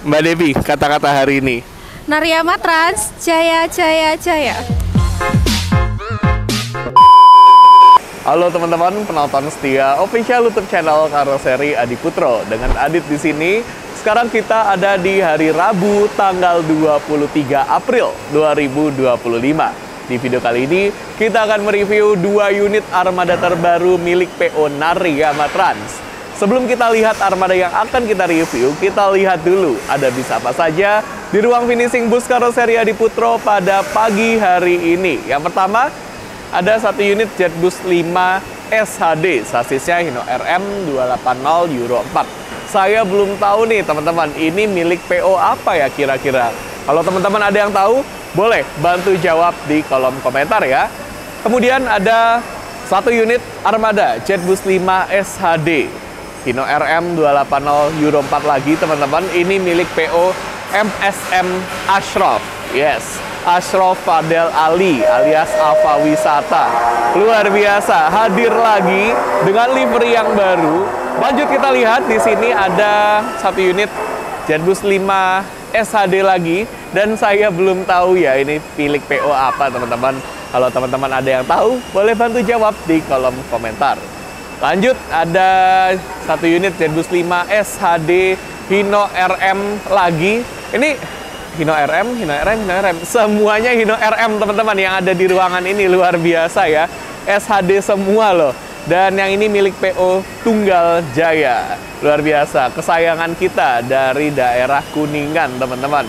Mbak Devi, kata-kata hari ini. Nariyama Trans, Jaya Jaya Jaya. Halo teman-teman penonton setia official YouTube channel Karoseri Adi Putro. Dengan Adit di sini. Sekarang kita ada di hari Rabu tanggal 23 April 2025. Di video kali ini, kita akan mereview 2 unit armada terbaru milik PO Nariyama Trans. Sebelum kita lihat armada yang akan kita review, kita lihat dulu ada bis apa saja di ruang finishing bus Karoseri Adi Putro pada pagi hari ini. Yang pertama, ada satu unit Jetbus 5 SHD, sasisnya Hino RM 280 Euro 4. Saya belum tahu nih teman-teman, ini milik PO apa ya kira-kira? Kalau teman-teman ada yang tahu, boleh bantu jawab di kolom komentar ya. Kemudian ada satu unit armada Jetbus 5 SHD Hino RM 280 Euro 4 lagi teman-teman. Ini milik PO MSM Ashraf. Yes, Ashraf Fadel Ali alias Alfa Wisata. Luar biasa, hadir lagi dengan livery yang baru. Lanjut kita lihat di sini ada satu unit Jetbus 5 SHD lagi, dan saya belum tahu ya ini milik PO apa teman-teman. Kalau teman-teman ada yang tahu, boleh bantu jawab di kolom komentar. Lanjut ada satu unit Jetbus 5 SHD Hino RM lagi. Ini Hino RM, Hino RM, Hino RM. Semuanya Hino RM teman-teman yang ada di ruangan ini, luar biasa ya. SHD semua loh. Dan yang ini milik PO Tunggal Jaya. Luar biasa, kesayangan kita dari daerah Kuningan, teman-teman.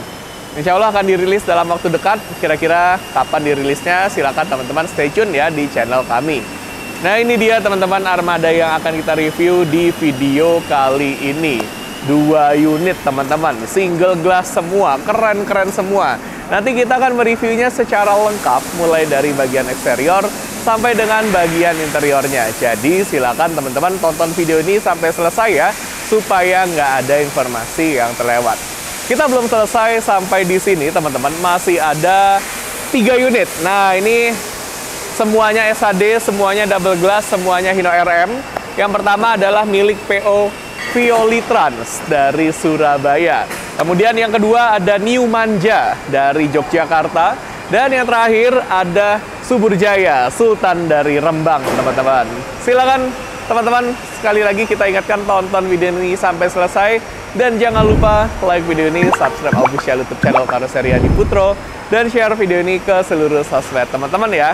Insya Allah akan dirilis dalam waktu dekat. Kira-kira kapan dirilisnya, silakan teman-teman stay tune ya di channel kami. Nah, ini dia teman-teman armada yang akan kita review di video kali ini. 2 unit teman-teman, single glass semua, keren-keren semua. Nanti kita akan mereviewnya secara lengkap, mulai dari bagian eksterior sampai dengan bagian interiornya. Jadi silakan teman-teman tonton video ini sampai selesai ya, supaya nggak ada informasi yang terlewat. Kita belum selesai sampai di sini teman-teman, masih ada 3 unit. Nah ini semuanya SHD, semuanya double glass, semuanya Hino RM. Yang pertama adalah milik PO Violitrans dari Surabaya. Kemudian yang kedua ada New Manja dari Yogyakarta. Dan yang terakhir ada Subur Jaya Sultan dari Rembang, teman-teman. Silakan teman-teman, sekali lagi kita ingatkan tonton video ini sampai selesai. Dan jangan lupa like video ini, subscribe official YouTube channel Karoseri Adi Putro, dan share video ini ke seluruh sosmed teman-teman ya.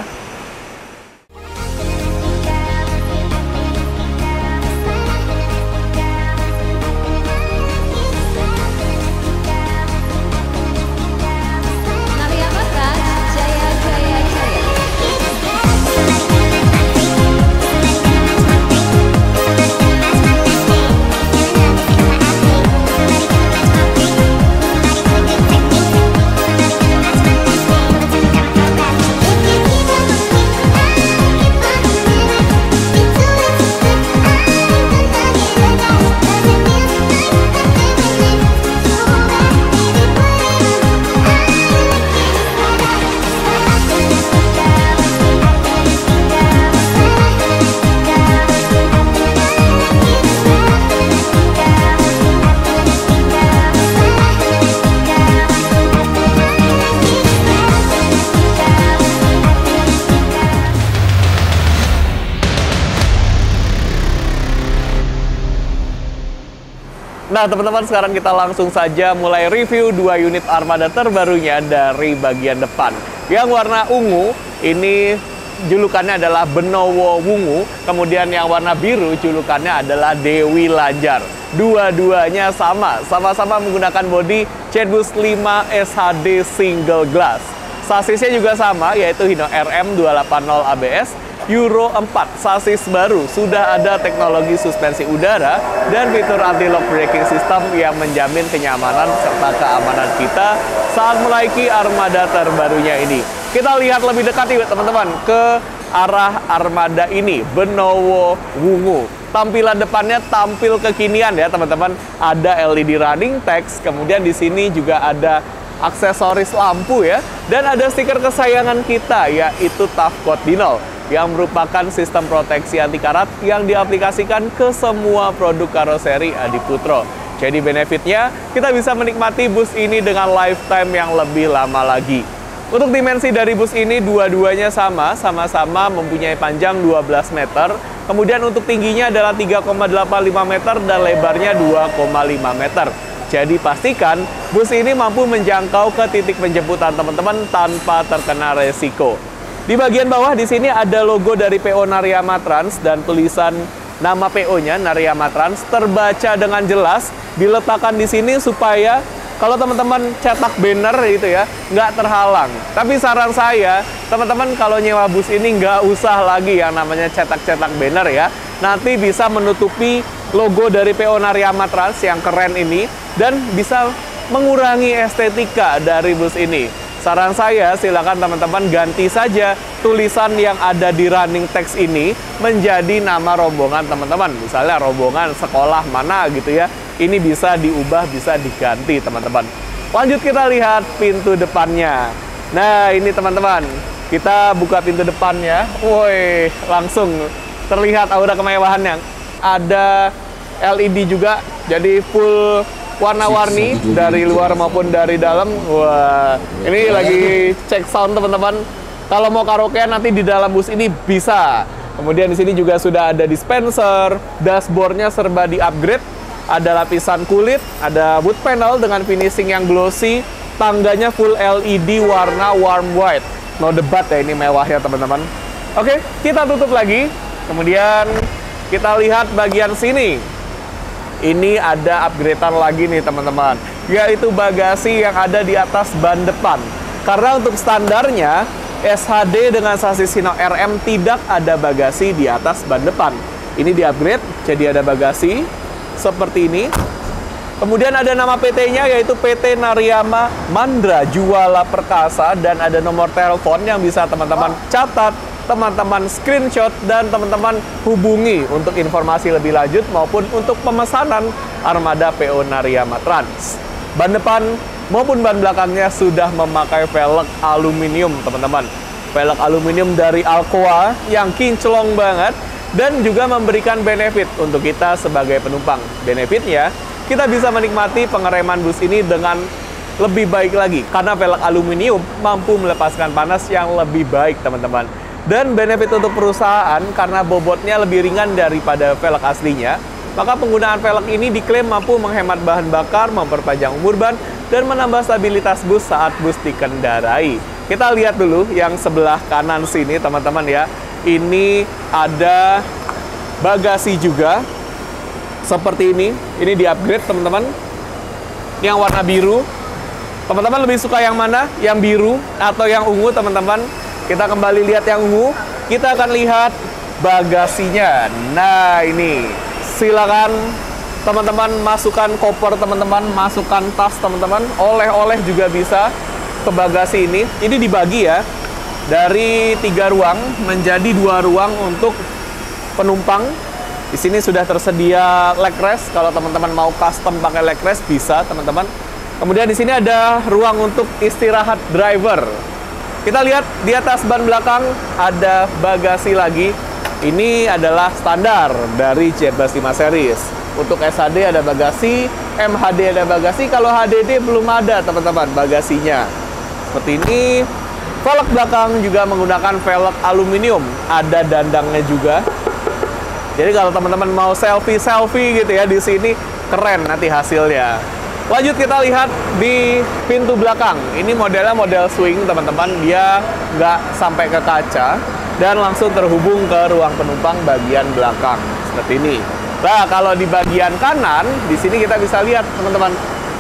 Nah teman-teman, sekarang kita langsung saja mulai review 2 unit armada terbarunya dari bagian depan. Yang warna ungu ini julukannya adalah Benowo Wungu. Kemudian yang warna biru julukannya adalah Dewi Lanjar. Dua-duanya sama-sama menggunakan bodi Jetbus 5 SHD single glass. Sasisnya juga sama, yaitu Hino RM 280 ABS Euro 4, sasis baru, sudah ada teknologi suspensi udara dan fitur anti-lock braking system yang menjamin kenyamanan serta keamanan kita saat menaiki armada terbarunya ini. Kita lihat lebih dekat yuk teman-teman ke arah armada ini, Benowo Wungu. Tampilan depannya tampil kekinian ya teman-teman. Ada LED running text, kemudian di sini juga ada aksesoris lampu ya, dan ada stiker kesayangan kita yaitu Tafcode Dinol yang merupakan sistem proteksi anti karat yang diaplikasikan ke semua produk karoseri Adi Putro. Jadi benefitnya, kita bisa menikmati bus ini dengan lifetime yang lebih lama lagi. Untuk dimensi dari bus ini, dua-duanya sama-sama mempunyai panjang 12 meter. Kemudian untuk tingginya adalah 3,85 meter dan lebarnya 2,5 meter. Jadi pastikan bus ini mampu menjangkau ke titik penjemputan teman-teman tanpa terkena resiko. Di bagian bawah di sini ada logo dari PO Nariyama Trans dan tulisan nama PO-nya Nariyama Trans terbaca dengan jelas, diletakkan di sini supaya kalau teman-teman cetak banner gitu ya, nggak terhalang. Tapi saran saya, teman-teman kalau nyewa bus ini nggak usah lagi yang namanya cetak-cetak banner ya. Nanti bisa menutupi logo dari PO Nariyama Trans yang keren ini dan bisa mengurangi estetika dari bus ini. Saran saya, silakan teman-teman ganti saja tulisan yang ada di running text ini menjadi nama rombongan teman-teman. Misalnya rombongan sekolah mana gitu ya. Ini bisa diubah, bisa diganti teman-teman. Lanjut kita lihat pintu depannya. Nah ini teman-teman, kita buka pintu depannya. Woi, langsung terlihat aura kemewahannya. Ada LED juga, jadi full warna-warni dari luar maupun dari dalam. Wah, ini lagi cek sound teman-teman. Kalau mau karaokean nanti di dalam bus ini bisa. Kemudian di sini juga sudah ada dispenser, dashboardnya serba di-upgrade, ada lapisan kulit, ada wood panel dengan finishing yang glossy, tangganya full LED warna warm white. No debat ya, ini mewahnya teman-teman. Oke, kita tutup lagi. Kemudian kita lihat bagian sini. Ini ada upgradean lagi nih teman-teman, yaitu bagasi yang ada di atas ban depan. Karena untuk standarnya SHD dengan sasis Hino RM tidak ada bagasi di atas ban depan. Ini di-upgrade, jadi ada bagasi seperti ini. Kemudian ada nama PT-nya yaitu PT Nariyama Mandra Juwala Perkasa dan ada nomor telepon yang bisa teman-teman catat, teman-teman screenshot, dan teman-teman hubungi untuk informasi lebih lanjut maupun untuk pemesanan armada PO Nariyama Trans. Ban depan maupun ban belakangnya sudah memakai velg aluminium teman-teman. Velg aluminium dari Alcoa yang kinclong banget dan juga memberikan benefit untuk kita sebagai penumpang. Benefitnya, kita bisa menikmati pengereman bus ini dengan lebih baik lagi karena velg aluminium mampu melepaskan panas yang lebih baik teman-teman. Dan benefit untuk perusahaan karena bobotnya lebih ringan daripada velg aslinya, maka penggunaan velg ini diklaim mampu menghemat bahan bakar, memperpanjang umur ban, dan menambah stabilitas bus saat bus dikendarai. Kita lihat dulu yang sebelah kanan sini teman-teman ya. Ini ada bagasi juga seperti ini di-upgrade teman-teman. Yang warna biru. Teman-teman lebih suka yang mana? Yang biru atau yang ungu teman-teman? Kita kembali lihat yang ungu. Kita akan lihat bagasinya. Nah ini, silakan teman-teman masukkan koper teman-teman, masukkan tas teman-teman, oleh-oleh juga bisa ke bagasi ini. Ini dibagi ya, dari 3 ruang menjadi 2 ruang untuk penumpang. Di sini sudah tersedia leg rest. Kalau teman-teman mau custom pakai leg rest bisa teman-teman. Kemudian di sini ada ruang untuk istirahat driver. Kita lihat di atas ban belakang ada bagasi lagi. Ini adalah standar dari Jetbus 5 series. Untuk SHD ada bagasi, MHD ada bagasi. Kalau HDD belum ada teman-teman bagasinya. Seperti ini. Velg belakang juga menggunakan velg aluminium. Ada dandangnya juga. Jadi kalau teman-teman mau selfie gitu ya di sini, keren nanti hasilnya. Lanjut kita lihat di pintu belakang. Ini modelnya model swing teman-teman. Dia nggak sampai ke kaca dan langsung terhubung ke ruang penumpang bagian belakang seperti ini. Nah kalau di bagian kanan, di sini kita bisa lihat teman-teman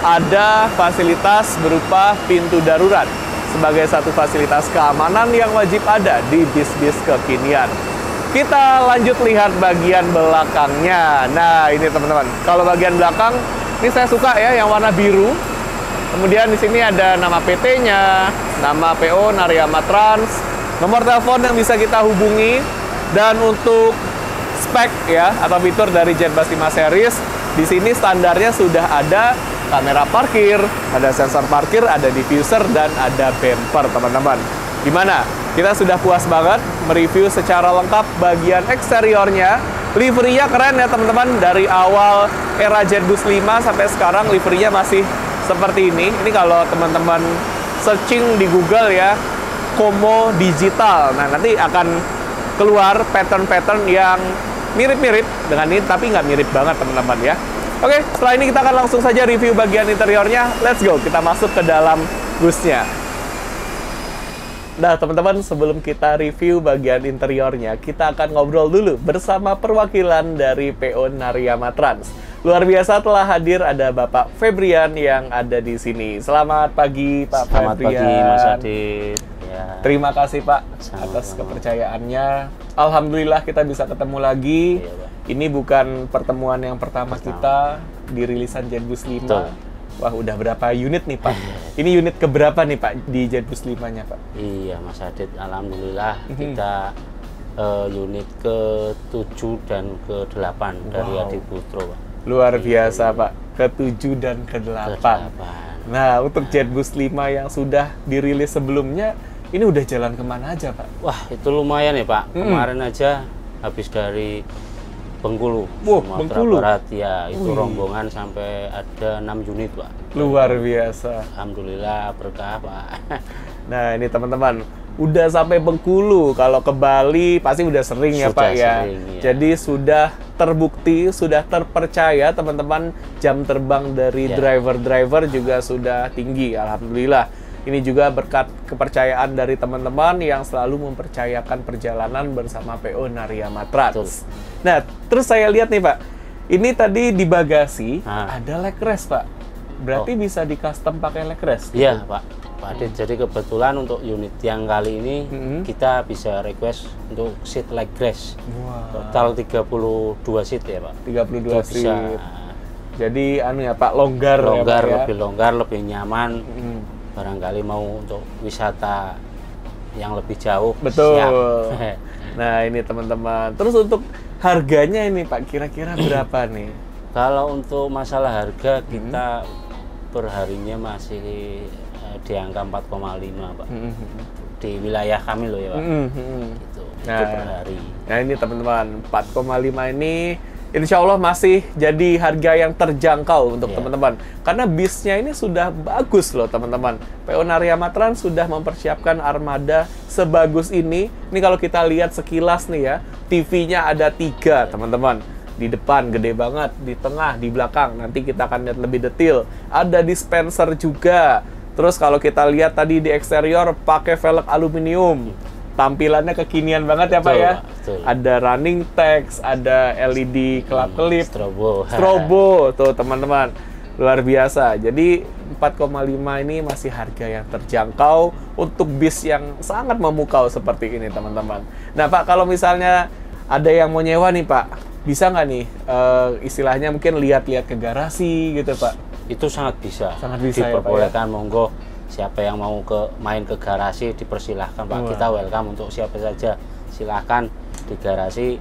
ada fasilitas berupa pintu darurat sebagai satu fasilitas keamanan yang wajib ada di bis-bis kekinian. Kita lanjut lihat bagian belakangnya. Nah ini teman-teman. Kalau bagian belakang ini saya suka ya yang warna biru. Kemudian di sini ada nama PT-nya, nama PO Nariyama Trans, nomor telepon yang bisa kita hubungi, dan untuk spek ya atau fitur dari Jetbus 5 series, di sini standarnya sudah ada kamera parkir, ada sensor parkir, ada diffuser, dan ada bumper teman-teman. Gimana? Kita sudah puas banget mereview secara lengkap bagian eksteriornya. Liverynya keren ya teman-teman, dari awal era Jetbus 5 sampai sekarang liverynya masih seperti ini. Ini kalau teman-teman searching di Google ya, Como Digital. Nah, nanti akan keluar pattern-pattern yang mirip-mirip dengan ini, tapi nggak mirip banget teman-teman ya. Oke, setelah ini kita akan langsung saja review bagian interiornya. Let's go, kita masuk ke dalam busnya. Nah, teman-teman, sebelum kita review bagian interiornya, kita akan ngobrol dulu bersama perwakilan dari PO Nariyama Trans. Luar biasa telah hadir ada Bapak Febrian yang ada di sini. Selamat pagi, Pak Selamat Febrian. pagi, Mas Adit. Ya. Terima kasih, Pak, Sama-sama. atas kepercayaannya. Alhamdulillah kita bisa ketemu lagi. Iya, Pak. Ini bukan pertemuan yang pertama kita di rilisan Jetbus 5. Betul. Wah, udah berapa unit nih, Pak? Ini unit keberapa nih, Pak, di Jetbus 5-nya, Pak? Iya, Mas Adit. Alhamdulillah kita unit ke-7 dan ke-8 dari Wow. Adi Putro, Pak. Luar biasa, Pak. Ke-7 dan ke-8. Ke-8. Nah, untuk Jetbus 5 yang sudah dirilis sebelumnya, ini udah jalan kemana aja, Pak? Wah, itu lumayan ya, Pak. Kemarin aja habis dari Bengkulu, Wah, Sumatera Bengkulu. Barat. Ya, itu Wih. rombongan sampai ada 6 unit, Pak. Luar biasa. Alhamdulillah berkah, Pak. Nah, ini teman-teman, udah sampai Bengkulu. Kalau ke Bali pasti udah sering ya, Sudah Pak ya. sering, ya. Jadi sudah terbukti, sudah terpercaya teman-teman, jam terbang dari Ya. driver-driver juga sudah tinggi. Alhamdulillah. Ini juga berkat kepercayaan dari teman-teman yang selalu mempercayakan perjalanan bersama PO Nariyama Trans. Nah, terus saya lihat nih, Pak. Ini tadi di bagasi ada leg rest, Pak. Berarti bisa di custom pakai leg rest? Iya, Pak. Pak Adit, jadi kebetulan untuk unit yang kali ini kita bisa request untuk seat leg rest. Wah. Total 32 seat ya, Pak. 32 Itu bisa seat. Jadi anu ya, Pak, longgar ya, longgar, Pak, ya? lebih longgar, lebih nyaman. Mm. Barangkali mau untuk wisata yang lebih jauh. Betul. Siap. Nah, ini teman-teman. Terus untuk harganya ini, Pak, kira-kira berapa nih? Kalau untuk masalah harga kita perharinya masih di angka 4,5, Pak. Di wilayah kami loh ya, Pak. Itu per hari. Nah, ini teman-teman, 4,5 ini insya Allah masih jadi harga yang terjangkau untuk teman-teman. Karena bisnya ini sudah bagus loh, teman-teman. PO Nariyama Trans sudah mempersiapkan armada sebagus ini. Ini kalau kita lihat sekilas nih ya, TV-nya ada 3, teman-teman. Di depan gede banget, di tengah, di belakang. Nanti kita akan lihat lebih detail. Ada dispenser juga. Terus kalau kita lihat tadi di eksterior pakai velg aluminium. Tampilannya kekinian banget ya, Pak ya. Betul. Ada running text, ada LED kelap-kelip, Strobo. tuh teman-teman. Luar biasa. Jadi 4,5 ini masih harga yang terjangkau untuk bis yang sangat memukau seperti ini, teman-teman. Nah, Pak, kalau misalnya ada yang mau nyewa nih, Pak, bisa nggak nih istilahnya mungkin lihat-lihat ke garasi gitu, Pak? Itu sangat bisa. Sangat bisa ya, Pak, diperbolehkan, monggo. Siapa yang mau main ke garasi dipersilahkan, Pak. Wah. Kita welcome untuk siapa saja. Silahkan di garasi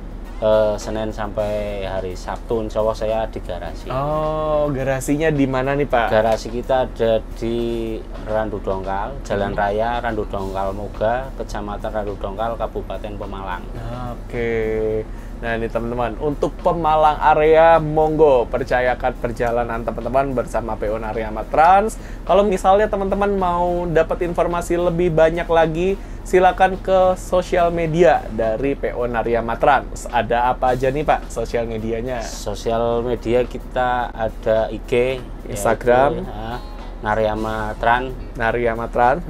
Senin sampai hari Sabtu. Insya Allah saya di garasi. Oh, garasinya di mana nih, Pak? Garasi kita ada di Randu Dongkal, Jalan Raya Randu Dongkal Moga, Kecamatan Randu Dongkal, Kabupaten Pemalang. Oke. Nah, ini teman-teman, untuk Pemalang area, monggo percayakan perjalanan teman-teman bersama PO Nariyama Trans. Kalau misalnya teman-teman mau dapat informasi lebih banyak lagi, silakan ke sosial media dari PO Nariyama Trans. Ada apa aja nih, Pak, sosial medianya? Sosial media kita ada IG, Instagram, yaitu, Nariyama Trans. Nariyama Trans.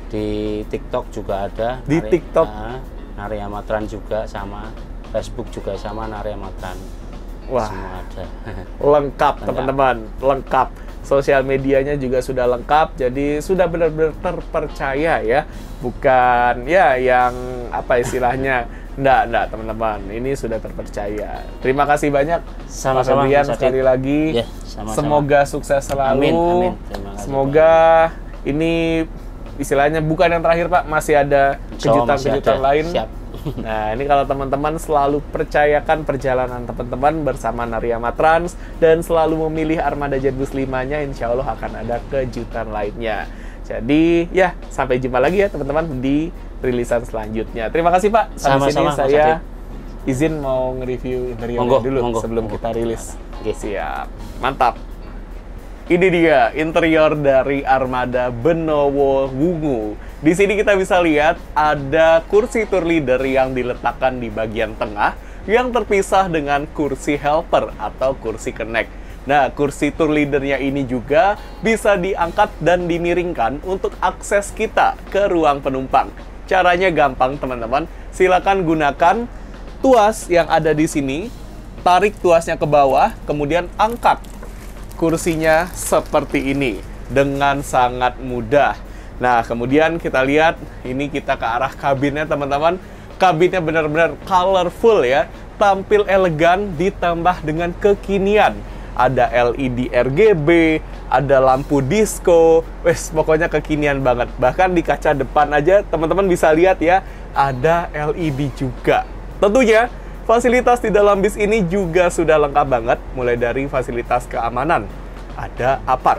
Di TikTok juga ada. Di TikTok? Nariyama Trans juga sama. Facebook juga sama, Nariyama Trans. Wah, Semua ada. lengkap teman-teman, lengkap. Sosial medianya juga sudah lengkap, jadi sudah benar-benar terpercaya ya. Bukan ya yang apa istilahnya, enggak teman-teman. Ini sudah terpercaya. Terima kasih banyak, Sama-sama, Pak Febrian, Mas Adit. sekali lagi. Ya, sama-sama. Semoga sukses selalu. Amin, amin. Terima kasih, Semoga ini istilahnya bukan yang terakhir, Pak. Masih ada Insya Allah masih kejutan-kejutan ada. lain. Siap. Nah, ini kalau teman-teman selalu percayakan perjalanan teman-teman bersama Nariyama Trans dan selalu memilih armada Jetbus 5-nya, insya Allah akan ada kejutan lainnya. Jadi, ya, sampai jumpa lagi ya teman-teman di rilisan selanjutnya. Terima kasih, Pak. Sampai Sama-sama, sini Mas saya Adit. izin mau nge-review interiornya dulu sebelum kita rilis. Oke. Siap, mantap. Ini dia interior dari Armada Benowo Wungu. Di sini kita bisa lihat ada kursi tour leader yang diletakkan di bagian tengah yang terpisah dengan kursi helper atau kursi connect. Nah, kursi tour leadernya ini juga bisa diangkat dan dimiringkan untuk akses kita ke ruang penumpang. Caranya gampang, teman-teman. Silakan gunakan tuas yang ada di sini, tarik tuasnya ke bawah, kemudian angkat kursinya seperti ini dengan sangat mudah. Nah, kemudian kita lihat ini kita ke arah kabinnya, teman-teman. Kabinnya benar-benar colorful ya, tampil elegan ditambah dengan kekinian. Ada LED RGB, ada lampu disco, wes pokoknya kekinian banget. Bahkan di kaca depan aja teman-teman bisa lihat ya, ada LED juga. Tentunya fasilitas di dalam bis ini juga sudah lengkap banget, mulai dari fasilitas keamanan. Ada APAR,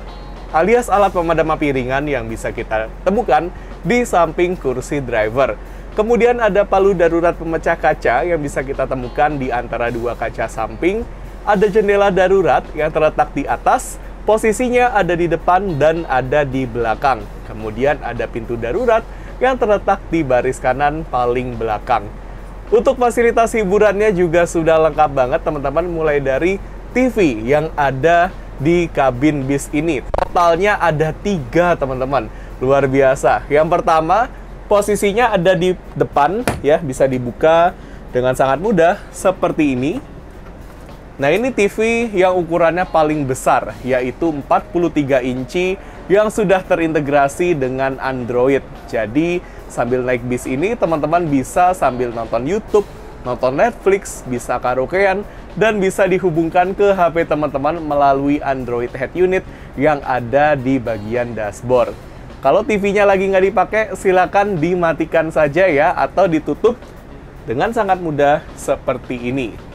alias alat pemadam api ringan yang bisa kita temukan di samping kursi driver. Kemudian ada palu darurat pemecah kaca yang bisa kita temukan di antara dua kaca samping. Ada jendela darurat yang terletak di atas, posisinya ada di depan dan ada di belakang. Kemudian ada pintu darurat yang terletak di baris kanan paling belakang. Untuk fasilitas hiburannya juga sudah lengkap banget, teman-teman, mulai dari TV yang ada di kabin bis ini. Totalnya ada 3, teman-teman. Luar biasa. Yang pertama, posisinya ada di depan, ya, bisa dibuka dengan sangat mudah seperti ini. Nah, ini TV yang ukurannya paling besar, yaitu 43 inci yang sudah terintegrasi dengan Android. Jadi, sambil naik bis ini, teman-teman bisa sambil nonton YouTube, nonton Netflix, bisa karaokean, dan bisa dihubungkan ke HP teman-teman melalui Android Head Unit yang ada di bagian dashboard. Kalau TV-nya lagi nggak dipakai, silakan dimatikan saja ya, atau ditutup dengan sangat mudah seperti ini.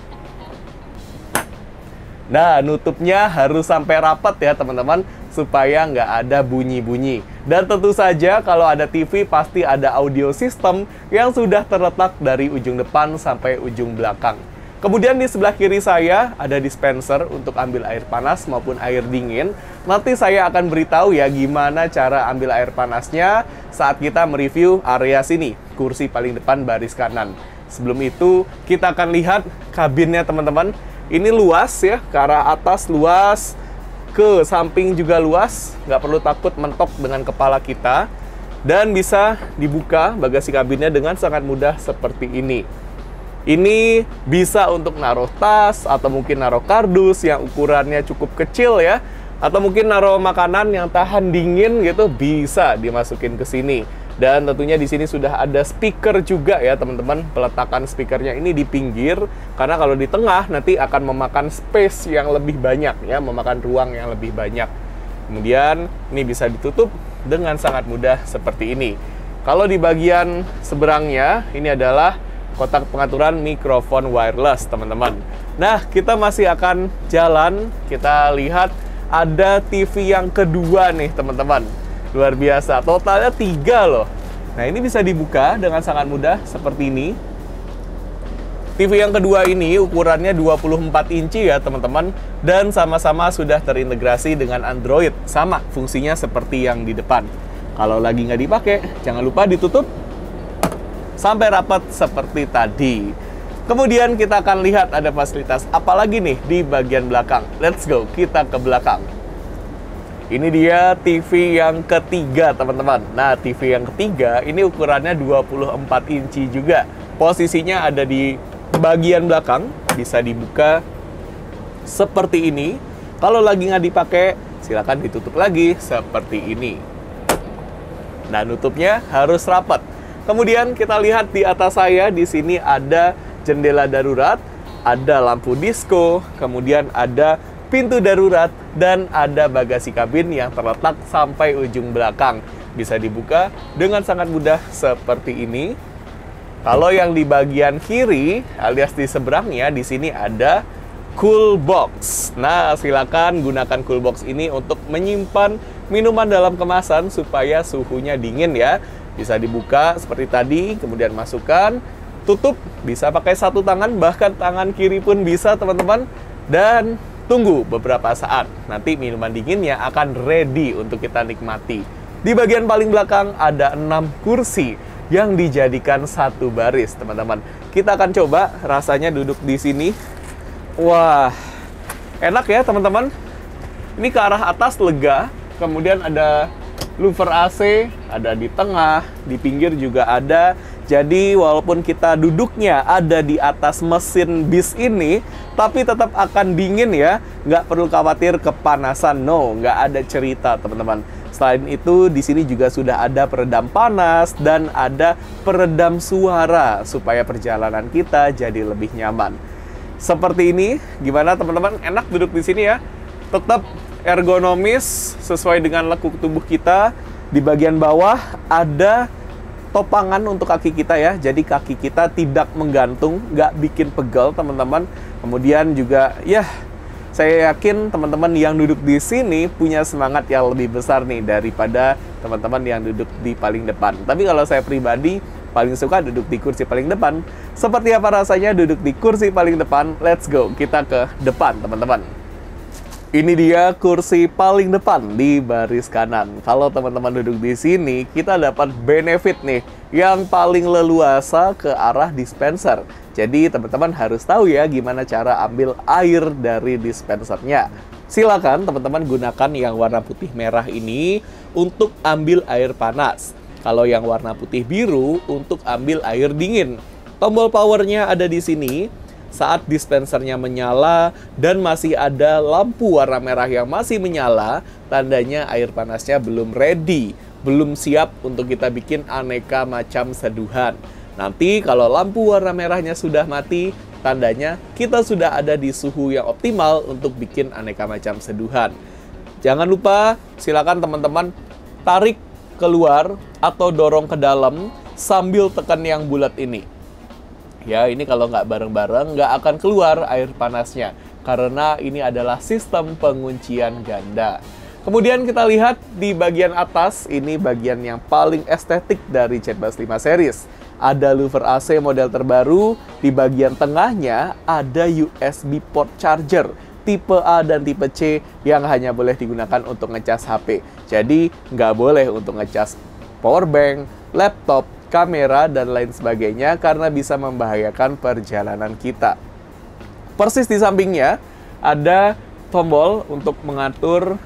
Nah, nutupnya harus sampai rapat ya teman-teman, supaya nggak ada bunyi-bunyi. Dan tentu saja kalau ada TV pasti ada audio system yang sudah terletak dari ujung depan sampai ujung belakang. Kemudian di sebelah kiri saya ada dispenser untuk ambil air panas maupun air dingin. Nanti saya akan beritahu ya gimana cara ambil air panasnya saat kita mereview area sini, kursi paling depan baris kanan. Sebelum itu kita akan lihat kabinnya teman-teman. Ini luas ya, ke arah atas luas, ke samping juga luas, nggak perlu takut mentok dengan kepala kita. Dan bisa dibuka bagasi kabinnya dengan sangat mudah seperti ini. Ini bisa untuk naruh tas, atau mungkin naruh kardus yang ukurannya cukup kecil ya. Atau mungkin naruh makanan yang tahan dingin gitu, bisa dimasukin ke sini. Dan tentunya di sini sudah ada speaker juga ya teman-teman. Peletakan speakernya ini di pinggir, karena kalau di tengah nanti akan memakan space yang lebih banyak ya, memakan ruang yang lebih banyak. Kemudian ini bisa ditutup dengan sangat mudah seperti ini. Kalau di bagian seberangnya ini adalah kotak pengaturan mikrofon wireless teman-teman. Nah, kita masih akan jalan. Kita lihat ada TV yang kedua nih teman-teman. Luar biasa, totalnya 3 loh. Nah, ini bisa dibuka dengan sangat mudah seperti ini. TV yang kedua ini ukurannya 24 inci ya teman-teman. Dan sama-sama sudah terintegrasi dengan Android. Sama fungsinya seperti yang di depan. Kalau lagi nggak dipakai, jangan lupa ditutup sampai rapat seperti tadi. Kemudian kita akan lihat ada fasilitas apa lagi nih di bagian belakang. Let's go, kita ke belakang. Ini dia TV yang ketiga teman-teman. Nah, TV yang ketiga ini ukurannya 24 inci juga. Posisinya ada di bagian belakang, bisa dibuka seperti ini. Kalau lagi nggak dipakai, silakan ditutup lagi seperti ini. Nah, nutupnya harus rapat. Kemudian kita lihat di atas saya, di sini ada jendela darurat, ada lampu disco, kemudian ada pintu darurat, dan ada bagasi kabin yang terletak sampai ujung belakang. Bisa dibuka dengan sangat mudah seperti ini. Kalau yang di bagian kiri, alias di seberangnya, di sini ada cool box. Nah, silakan gunakan cool box ini untuk menyimpan minuman dalam kemasan supaya suhunya dingin ya. Bisa dibuka seperti tadi, kemudian masukkan, tutup, bisa pakai satu tangan, bahkan tangan kiri pun bisa teman-teman. Dan tunggu beberapa saat, nanti minuman dinginnya akan ready untuk kita nikmati. Di bagian paling belakang ada 6 kursi yang dijadikan satu baris teman-teman. Kita akan coba rasanya duduk di sini. Wah, enak ya teman-teman. Ini ke arah atas lega, kemudian ada louver AC, ada di tengah, di pinggir juga ada. Jadi walaupun kita duduknya ada di atas mesin bis ini, tapi tetap akan dingin ya. Nggak perlu khawatir kepanasan, no, nggak ada cerita teman-teman. Selain itu, di sini juga sudah ada peredam panas dan ada peredam suara supaya perjalanan kita jadi lebih nyaman. Seperti ini, gimana teman-teman? Enak duduk di sini ya. Tetap ergonomis sesuai dengan lekuk tubuh kita. Di bagian bawah ada topangan untuk kaki kita ya, jadi kaki kita tidak menggantung, nggak bikin pegel teman-teman. Kemudian juga ya, saya yakin teman-teman yang duduk di sini punya semangat yang lebih besar nih daripada teman-teman yang duduk di paling depan. Tapi kalau saya pribadi paling suka duduk di kursi paling depan. Seperti apa rasanya duduk di kursi paling depan? Let's go, kita ke depan teman-teman. Ini dia kursi paling depan di baris kanan. Kalau teman-teman duduk di sini, kita dapat benefit nih yang paling leluasa ke arah dispenser. Jadi teman-teman harus tahu ya gimana cara ambil air dari dispensernya. Silakan teman-teman gunakan yang warna putih merah ini untuk ambil air panas. Kalau yang warna putih biru untuk ambil air dingin. Tombol powernya ada di sini. Saat dispensernya menyala dan masih ada lampu warna merah yang masih menyala, tandanya air panasnya belum ready, belum siap untuk kita bikin aneka macam seduhan. Nanti kalau lampu warna merahnya sudah mati, tandanya kita sudah ada di suhu yang optimal untuk bikin aneka macam seduhan. Jangan lupa, silakan teman-teman tarik keluar atau dorong ke dalam sambil tekan yang bulat ini. Ya, ini kalau nggak bareng-bareng nggak akan keluar air panasnya karena ini adalah sistem penguncian ganda. Kemudian kita lihat di bagian atas, ini bagian yang paling estetik dari Z-Bus 5 series. Ada louver AC model terbaru, di bagian tengahnya ada USB port charger tipe A dan tipe C yang hanya boleh digunakan untuk ngecas HP. Jadi nggak boleh untuk ngecas powerbank, laptop, kamera, dan lain sebagainya karena bisa membahayakan perjalanan kita. Persis di sampingnya ada tombol untuk mengatur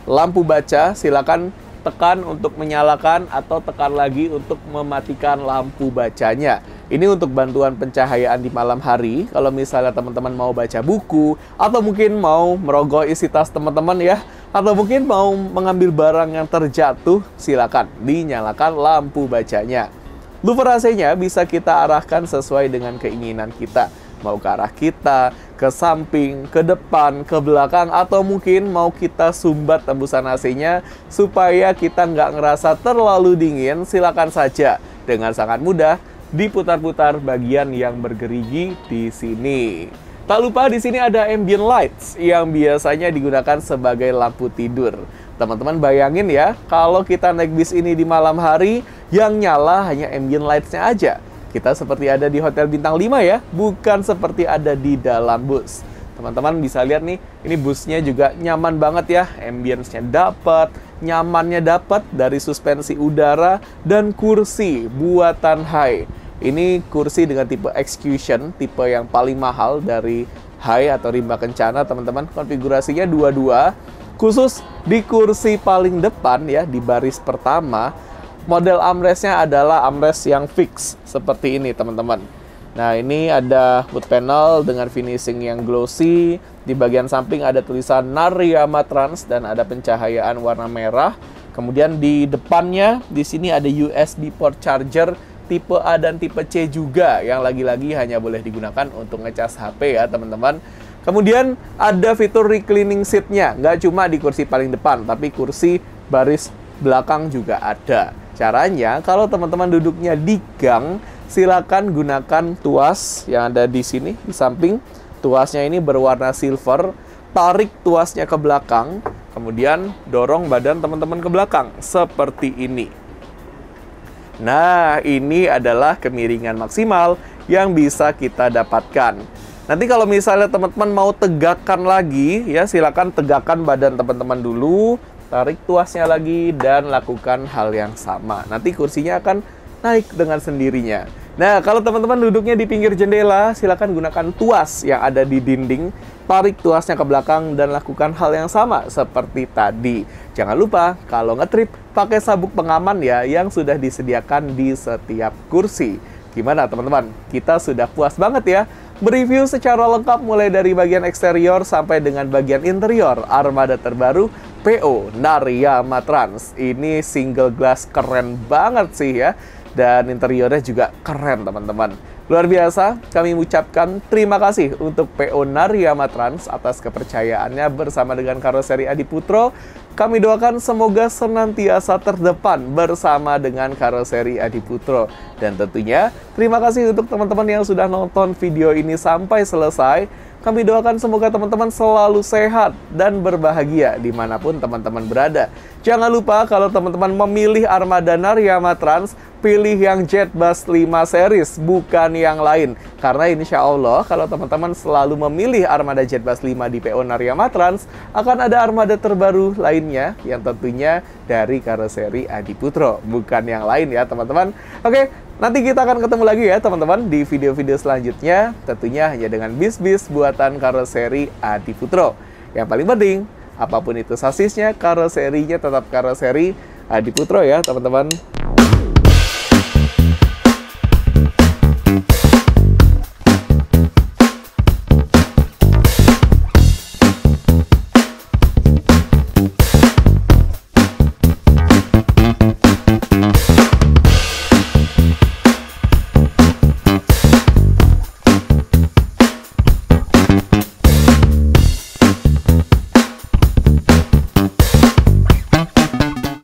lampu baca. Silakan tekan untuk menyalakan atau tekan lagi untuk mematikan lampu bacanya. Ini untuk bantuan pencahayaan di malam hari. Kalau misalnya teman-teman mau baca buku atau mungkin mau merogoh isi tas teman-teman ya, atau mungkin mau mengambil barang yang terjatuh, silakan dinyalakan lampu bacanya. Louver AC-nya bisa kita arahkan sesuai dengan keinginan kita. Mau ke arah kita, ke samping, ke depan, ke belakang, atau mungkin mau kita sumbat tembusan AC-nya supaya kita nggak ngerasa terlalu dingin, silakan saja. Dengan sangat mudah, diputar-putar bagian yang bergerigi di sini. Tak lupa di sini ada ambient lights yang biasanya digunakan sebagai lampu tidur. Teman-teman bayangin ya, kalau kita naik bis ini di malam hari, yang nyala hanya ambient lights-nya aja. Kita seperti ada di Hotel Bintang 5 ya, bukan seperti ada di dalam bus. Teman-teman bisa lihat nih, ini busnya juga nyaman banget ya. Ambience-nya dapat, nyamannya dapat dari suspensi udara, dan kursi buatan Hai. Ini kursi dengan tipe Execution, tipe yang paling mahal dari Hai atau rimba kencana teman-teman. Konfigurasinya 22. Khusus di kursi paling depan ya, di baris pertama, model armrest-nya adalah armrest yang fix seperti ini teman-teman. Nah, ini ada wood panel dengan finishing yang glossy. Di bagian samping ada tulisan Nariyama Trans dan ada pencahayaan warna merah. Kemudian di depannya di sini ada USB port charger tipe A dan tipe C juga yang lagi-lagi hanya boleh digunakan untuk ngecas HP ya teman-teman. Kemudian ada fitur reclining seat-nya, nggak cuma di kursi paling depan, tapi kursi baris belakang juga ada. Caranya, kalau teman-teman duduknya di gang, silakan gunakan tuas yang ada di sini, di samping. Tuasnya ini berwarna silver, tarik tuasnya ke belakang, kemudian dorong badan teman-teman ke belakang, seperti ini. Nah, ini adalah kemiringan maksimal yang bisa kita dapatkan. Nanti kalau misalnya teman-teman mau tegakkan lagi, ya silakan tegakkan badan teman-teman dulu, tarik tuasnya lagi, dan lakukan hal yang sama. Nanti kursinya akan naik dengan sendirinya. Nah, kalau teman-teman duduknya di pinggir jendela, silakan gunakan tuas yang ada di dinding, tarik tuasnya ke belakang, dan lakukan hal yang sama seperti tadi. Jangan lupa, kalau ngetrip, pakai sabuk pengaman ya, yang sudah disediakan di setiap kursi. Gimana teman-teman? Kita sudah puas banget ya mereview secara lengkap mulai dari bagian eksterior sampai dengan bagian interior armada terbaru PO Nariyama Trans. Ini single glass keren banget sih ya, dan interiornya juga keren teman-teman. Luar biasa, kami mengucapkan terima kasih untuk PO Nariyama Trans atas kepercayaannya bersama dengan karoseri Adiputro. Kami doakan semoga senantiasa terdepan bersama dengan karoseri Adiputro. Dan tentunya terima kasih untuk teman-teman yang sudah nonton video ini sampai selesai. Kami doakan semoga teman-teman selalu sehat dan berbahagia dimanapun teman-teman berada. Jangan lupa kalau teman-teman memilih armada Nariyama Trans, pilih yang Jetbus 5 series, bukan yang lain. Karena insya Allah kalau teman-teman selalu memilih armada Jetbus 5 di PO Nariyama Trans, akan ada armada terbaru lainnya yang tentunya dari karoseri Adiputro, bukan yang lain ya teman-teman. Oke, nanti kita akan ketemu lagi ya teman-teman di video-video selanjutnya, tentunya hanya dengan bis-bis buatan karoseri Adiputro. Yang paling penting, apapun itu sasisnya, karoserinya tetap karoseri Adiputro ya teman-teman.